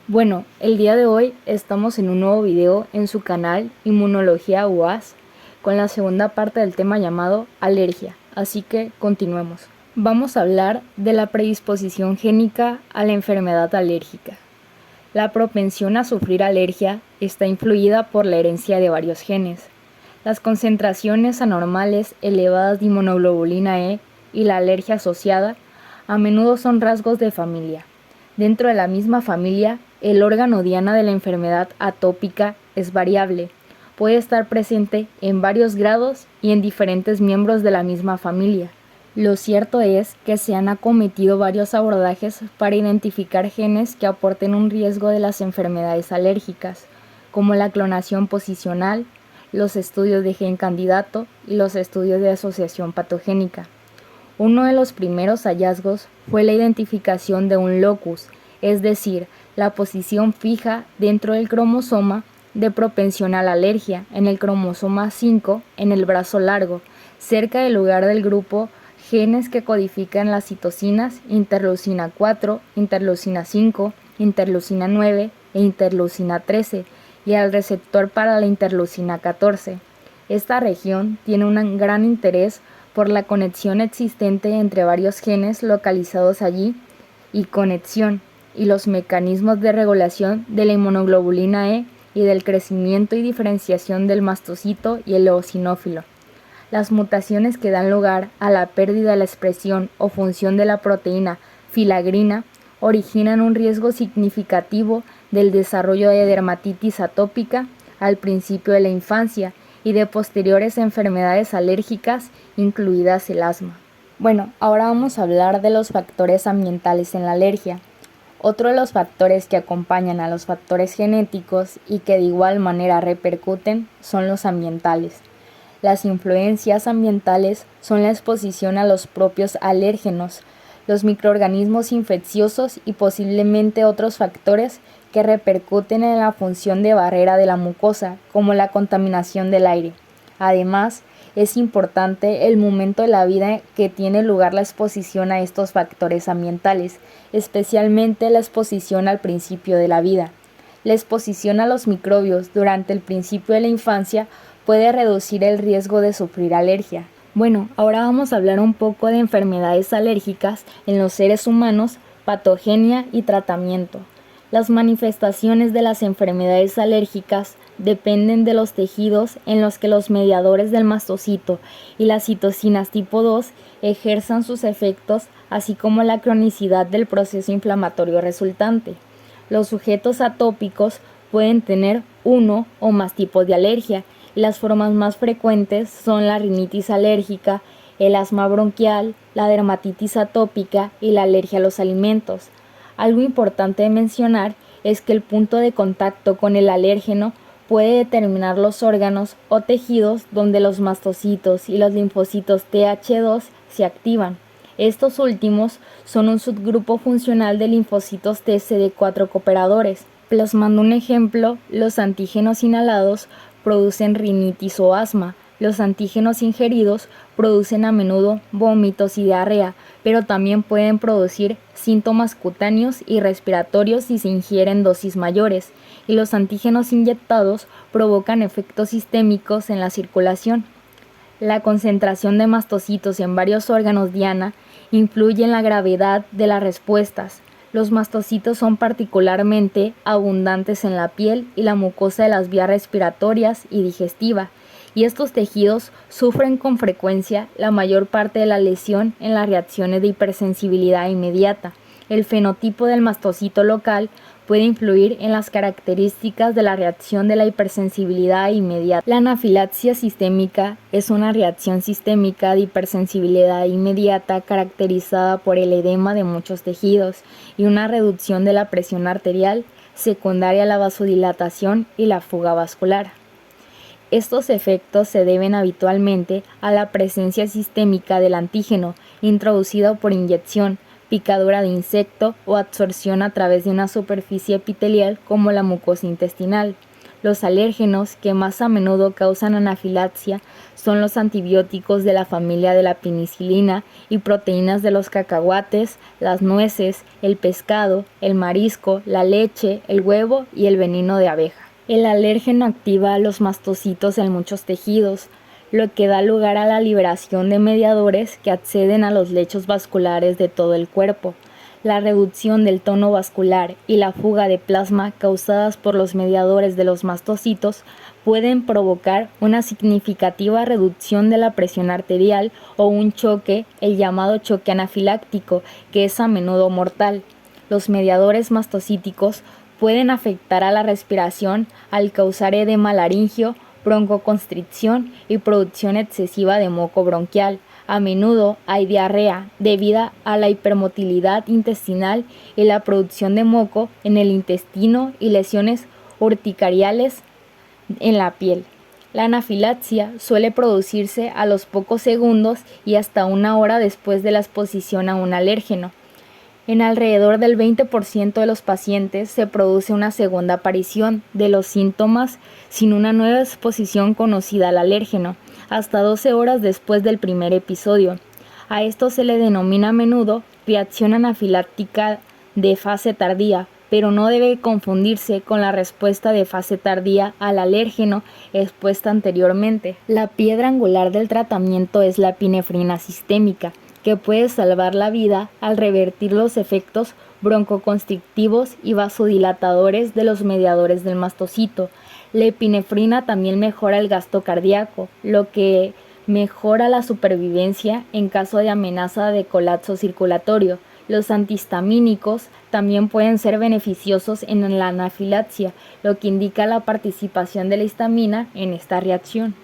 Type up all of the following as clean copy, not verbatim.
Bueno, el día de hoy estamos en un nuevo video en su canal Inmunología UAS con la segunda parte del tema llamado alergia, así que continuemos. Vamos a hablar de la predisposición génica a la enfermedad alérgica. La propensión a sufrir alergia está influida por la herencia de varios genes. Las concentraciones anormales elevadas de inmunoglobulina E y la alergia asociada a menudo son rasgos de familia. Dentro de la misma familia, el órgano diana de la enfermedad atópica es variable. Puede estar presente en varios grados y en diferentes miembros de la misma familia. Lo cierto es que se han acometido varios abordajes para identificar genes que aporten un riesgo de las enfermedades alérgicas, como la clonación posicional, los estudios de gen candidato y los estudios de asociación patogénica. Uno de los primeros hallazgos fue la identificación de un locus, es decir, la posición fija dentro del cromosoma de propensión a la alergia en el cromosoma 5 en el brazo largo, cerca del lugar del grupo genes que codifican las citocinas interleucina 4, interleucina 5, interleucina 9 e interleucina 13 y al receptor para la interleucina 14. Esta región tiene un gran interés por la conexión existente entre varios genes localizados allí y conexión y los mecanismos de regulación de la inmunoglobulina E y del crecimiento y diferenciación del mastocito y el eosinófilo. Las mutaciones que dan lugar a la pérdida de la expresión o función de la proteína filagrina originan un riesgo significativo del desarrollo de dermatitis atópica al principio de la infancia y de posteriores enfermedades alérgicas, incluidas el asma. Bueno, ahora vamos a hablar de los factores ambientales en la alergia. Otro de los factores que acompañan a los factores genéticos y que de igual manera repercuten son los ambientales. Las influencias ambientales son la exposición a los propios alérgenos, los microorganismos infecciosos y posiblemente otros factores que repercuten en la función de barrera de la mucosa, como la contaminación del aire. Además, es importante el momento de la vida que tiene lugar la exposición a estos factores ambientales, especialmente la exposición al principio de la vida. La exposición a los microbios durante el principio de la infancia puede reducir el riesgo de sufrir alergia. Bueno, ahora vamos a hablar un poco de enfermedades alérgicas en los seres humanos, patogenia y tratamiento. Las manifestaciones de las enfermedades alérgicas dependen de los tejidos en los que los mediadores del mastocito y las citocinas tipo 2 ejerzan sus efectos, así como la cronicidad del proceso inflamatorio resultante. Los sujetos atópicos pueden tener uno o más tipos de alergia, y las formas más frecuentes son la rinitis alérgica, el asma bronquial, la dermatitis atópica y la alergia a los alimentos. Algo importante de mencionar es que el punto de contacto con el alérgeno puede determinar los órganos o tejidos donde los mastocitos y los linfocitos Th2 se activan. Estos últimos son un subgrupo funcional de linfocitos TCD4 cooperadores. Plasmando un ejemplo, los antígenos inhalados producen rinitis o asma. Los antígenos ingeridos producen a menudo vómitos y diarrea, pero también pueden producir síntomas cutáneos y respiratorios si se ingieren dosis mayores, y los antígenos inyectados provocan efectos sistémicos en la circulación. La concentración de mastocitos en varios órganos diana influye en la gravedad de las respuestas. Los mastocitos son particularmente abundantes en la piel y la mucosa de las vías respiratorias y digestiva, y estos tejidos sufren con frecuencia la mayor parte de la lesión en las reacciones de hipersensibilidad inmediata. El fenotipo del mastocito local puede influir en las características de la reacción de la hipersensibilidad inmediata. La anafilaxia sistémica es una reacción sistémica de hipersensibilidad inmediata caracterizada por el edema de muchos tejidos y una reducción de la presión arterial secundaria a la vasodilatación y la fuga vascular. Estos efectos se deben habitualmente a la presencia sistémica del antígeno introducido por inyección, picadura de insecto o absorción a través de una superficie epitelial como la mucosa intestinal. Los alérgenos que más a menudo causan anafilaxia son los antibióticos de la familia de la penicilina y proteínas de los cacahuates, las nueces, el pescado, el marisco, la leche, el huevo y el veneno de abeja. El alérgeno activa los mastocitos en muchos tejidos, lo que da lugar a la liberación de mediadores que acceden a los lechos vasculares de todo el cuerpo. La reducción del tono vascular y la fuga de plasma causadas por los mediadores de los mastocitos pueden provocar una significativa reducción de la presión arterial o un choque, el llamado choque anafiláctico, que es a menudo mortal. Los mediadores mastocíticos pueden afectar a la respiración al causar edema laringio, broncoconstricción y producción excesiva de moco bronquial. A menudo hay diarrea debido a la hipermotilidad intestinal y la producción de moco en el intestino y lesiones urticariales en la piel. La anafilaxia suele producirse a los pocos segundos y hasta una hora después de la exposición a un alérgeno. En alrededor del 20% de los pacientes se produce una segunda aparición de los síntomas sin una nueva exposición conocida al alérgeno, hasta 12 horas después del primer episodio. A esto se le denomina a menudo reacción anafiláctica de fase tardía, pero no debe confundirse con la respuesta de fase tardía al alérgeno expuesta anteriormente. La piedra angular del tratamiento es la epinefrina sistémica, que puede salvar la vida al revertir los efectos broncoconstrictivos y vasodilatadores de los mediadores del mastocito. La epinefrina también mejora el gasto cardíaco, lo que mejora la supervivencia en caso de amenaza de colapso circulatorio. Los antihistamínicos también pueden ser beneficiosos en la anafilaxia, lo que indica la participación de la histamina en esta reacción.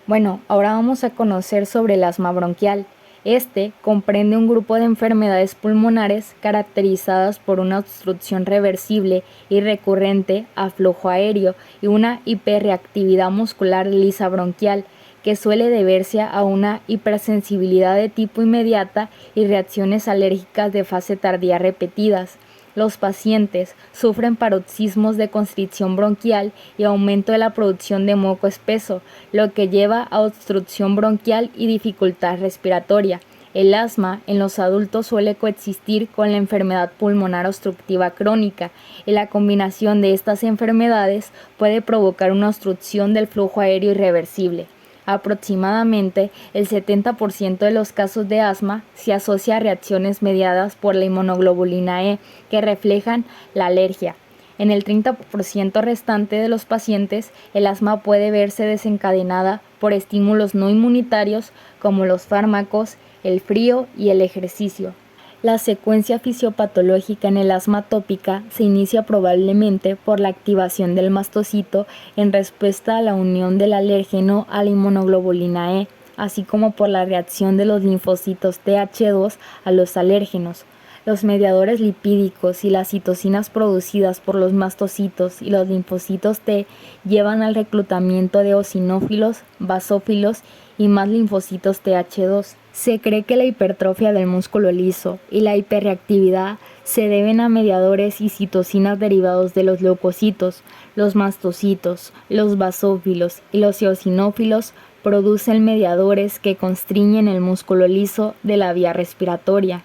Bueno, ahora vamos a conocer sobre el asma bronquial. Este comprende un grupo de enfermedades pulmonares caracterizadas por una obstrucción reversible y recurrente a flujo aéreo y una hiperreactividad muscular lisa bronquial, que suele deberse a una hipersensibilidad de tipo inmediata y reacciones alérgicas de fase tardía repetidas. Los pacientes sufren paroxismos de constricción bronquial y aumento de la producción de moco espeso, lo que lleva a obstrucción bronquial y dificultad respiratoria. El asma en los adultos suele coexistir con la enfermedad pulmonar obstructiva crónica, y la combinación de estas enfermedades puede provocar una obstrucción del flujo aéreo irreversible. Aproximadamente el 70% de los casos de asma se asocia a reacciones mediadas por la inmunoglobulina E que reflejan la alergia. En el 30% restante de los pacientes, el asma puede verse desencadenada por estímulos no inmunitarios como los fármacos, el frío y el ejercicio. La secuencia fisiopatológica en el asma atópica se inicia probablemente por la activación del mastocito en respuesta a la unión del alérgeno a la inmunoglobulina E, así como por la reacción de los linfocitos Th2 a los alérgenos. Los mediadores lipídicos y las citocinas producidas por los mastocitos y los linfocitos T llevan al reclutamiento de eosinófilos, basófilos y más linfocitos Th2. Se cree que la hipertrofia del músculo liso y la hiperreactividad se deben a mediadores y citocinas derivados de los leucocitos. Los mastocitos, los basófilos y los eosinófilos producen mediadores que constriñen el músculo liso de la vía respiratoria.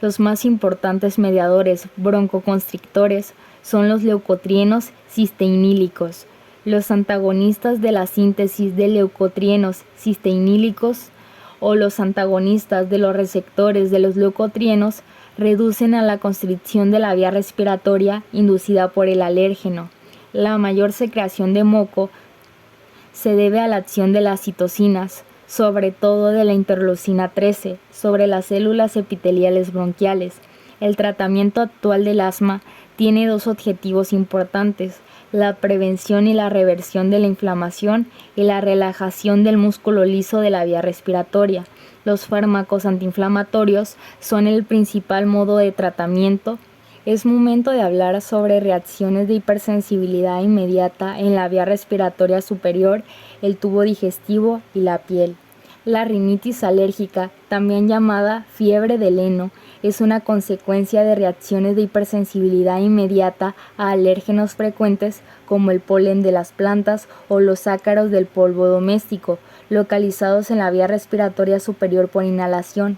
Los más importantes mediadores broncoconstrictores son los leucotrienos cisteinílicos. Los antagonistas de la síntesis de leucotrienos cisteinílicos o los antagonistas de los receptores de los leucotrienos reducen a la constricción de la vía respiratoria inducida por el alérgeno. La mayor secreción de moco se debe a la acción de las citocinas, sobre todo de la interleucina 13, sobre las células epiteliales bronquiales. El tratamiento actual del asma tiene dos objetivos importantes: la prevención y la reversión de la inflamación y la relajación del músculo liso de la vía respiratoria. Los fármacos antiinflamatorios son el principal modo de tratamiento. Es momento de hablar sobre reacciones de hipersensibilidad inmediata en la vía respiratoria superior, el tubo digestivo y la piel. La rinitis alérgica, también llamada fiebre del heno, es una consecuencia de reacciones de hipersensibilidad inmediata a alérgenos frecuentes como el polen de las plantas o los ácaros del polvo doméstico, localizados en la vía respiratoria superior por inhalación.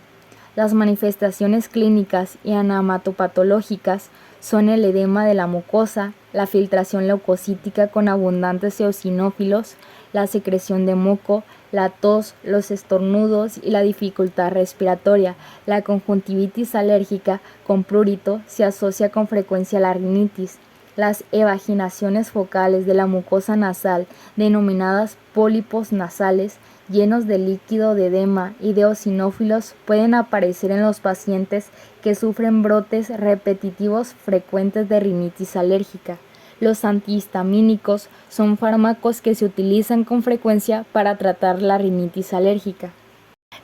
Las manifestaciones clínicas y anamatopatológicas son el edema de la mucosa, la filtración leucocítica con abundantes eosinófilos, la secreción de moco, la tos, los estornudos y la dificultad respiratoria. La conjuntivitis alérgica con prurito se asocia con frecuencia a la rinitis. Las evaginaciones focales de la mucosa nasal, denominadas pólipos nasales, llenos de líquido de edema y de eosinófilos, pueden aparecer en los pacientes que sufren brotes repetitivos frecuentes de rinitis alérgica. Los antihistamínicos son fármacos que se utilizan con frecuencia para tratar la rinitis alérgica.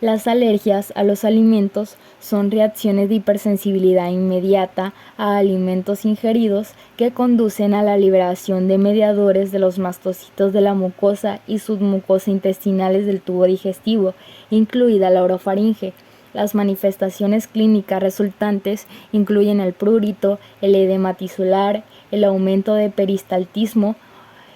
Las alergias a los alimentos son reacciones de hipersensibilidad inmediata a alimentos ingeridos que conducen a la liberación de mediadores de los mastocitos de la mucosa y submucosa intestinales del tubo digestivo, incluida la orofaringe. Las manifestaciones clínicas resultantes incluyen el prurito, el edema tisular, el aumento de peristaltismo,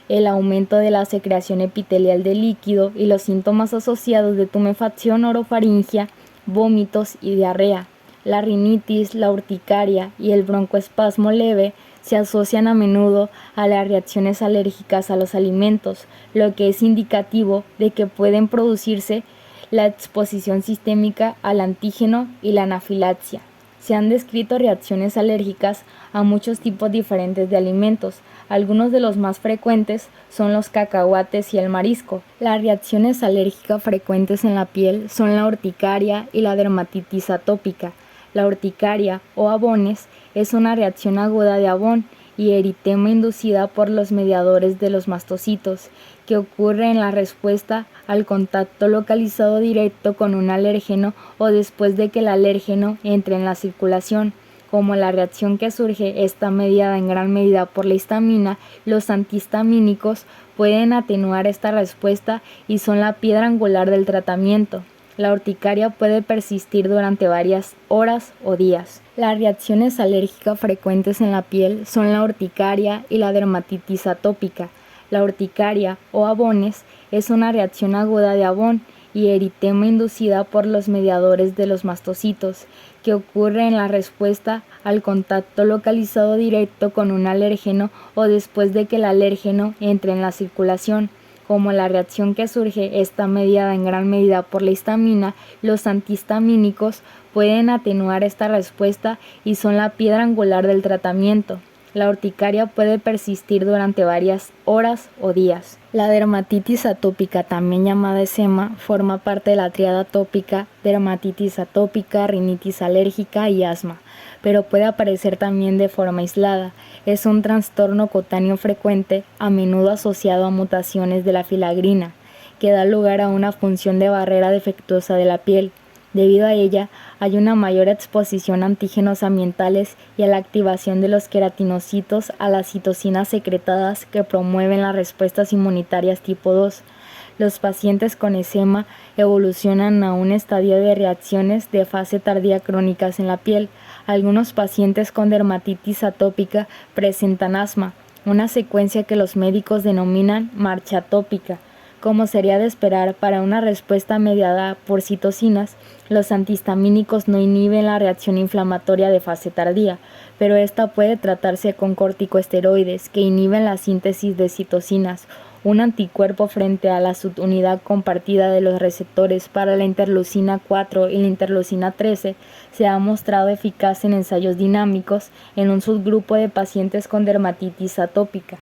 el aumento de la secreción epitelial de líquido y los síntomas asociados de tumefacción orofaringia, vómitos y diarrea. La rinitis, la urticaria y el broncoespasmo leve se asocian a menudo a las reacciones alérgicas a los alimentos, lo que es indicativo de que pueden producirse la exposición sistémica al antígeno y la anafilaxia. Se han descrito reacciones alérgicas a muchos tipos diferentes de alimentos. Algunos de los más frecuentes son los cacahuates y el marisco. Las reacciones alérgicas frecuentes en la piel son la urticaria y la dermatitis atópica. La urticaria o abones es una reacción aguda de abón y eritema inducida por los mediadores de los mastocitos, que ocurre en la respuesta al contacto localizado directo con un alérgeno o después de que el alérgeno entre en la circulación. Como la reacción que surge está mediada en gran medida por la histamina, los antihistamínicos pueden atenuar esta respuesta y son la piedra angular del tratamiento. La urticaria puede persistir durante varias horas o días. Las reacciones alérgicas frecuentes en la piel son la urticaria y la dermatitis atópica. La urticaria o abones es una reacción aguda de abón y eritema inducida por los mediadores de los mastocitos, que ocurre en la respuesta al contacto localizado directo con un alérgeno o después de que el alérgeno entre en la circulación. Como la reacción que surge está mediada en gran medida por la histamina, los antihistamínicos pueden atenuar esta respuesta y son la piedra angular del tratamiento. La urticaria puede persistir durante varias horas o días. La dermatitis atópica, también llamada eczema, forma parte de la tríada atópica, dermatitis atópica, rinitis alérgica y asma, pero puede aparecer también de forma aislada. Es un trastorno cutáneo frecuente, a menudo asociado a mutaciones de la filagrina, que da lugar a una función de barrera defectuosa de la piel. Debido a ella, hay una mayor exposición a antígenos ambientales y a la activación de los queratinocitos a las citocinas secretadas que promueven las respuestas inmunitarias tipo 2. Los pacientes con eczema evolucionan a un estadio de reacciones de fase tardía crónicas en la piel. Algunos pacientes con dermatitis atópica presentan asma, una secuencia que los médicos denominan marcha atópica. Como sería de esperar para una respuesta mediada por citocinas, los antihistamínicos no inhiben la reacción inflamatoria de fase tardía, pero esta puede tratarse con corticosteroides que inhiben la síntesis de citocinas, un anticuerpo frente a la subunidad compartida de los receptores para la interleucina 4 y la interleucina 13 se ha mostrado eficaz en ensayos dinámicos en un subgrupo de pacientes con dermatitis atópica.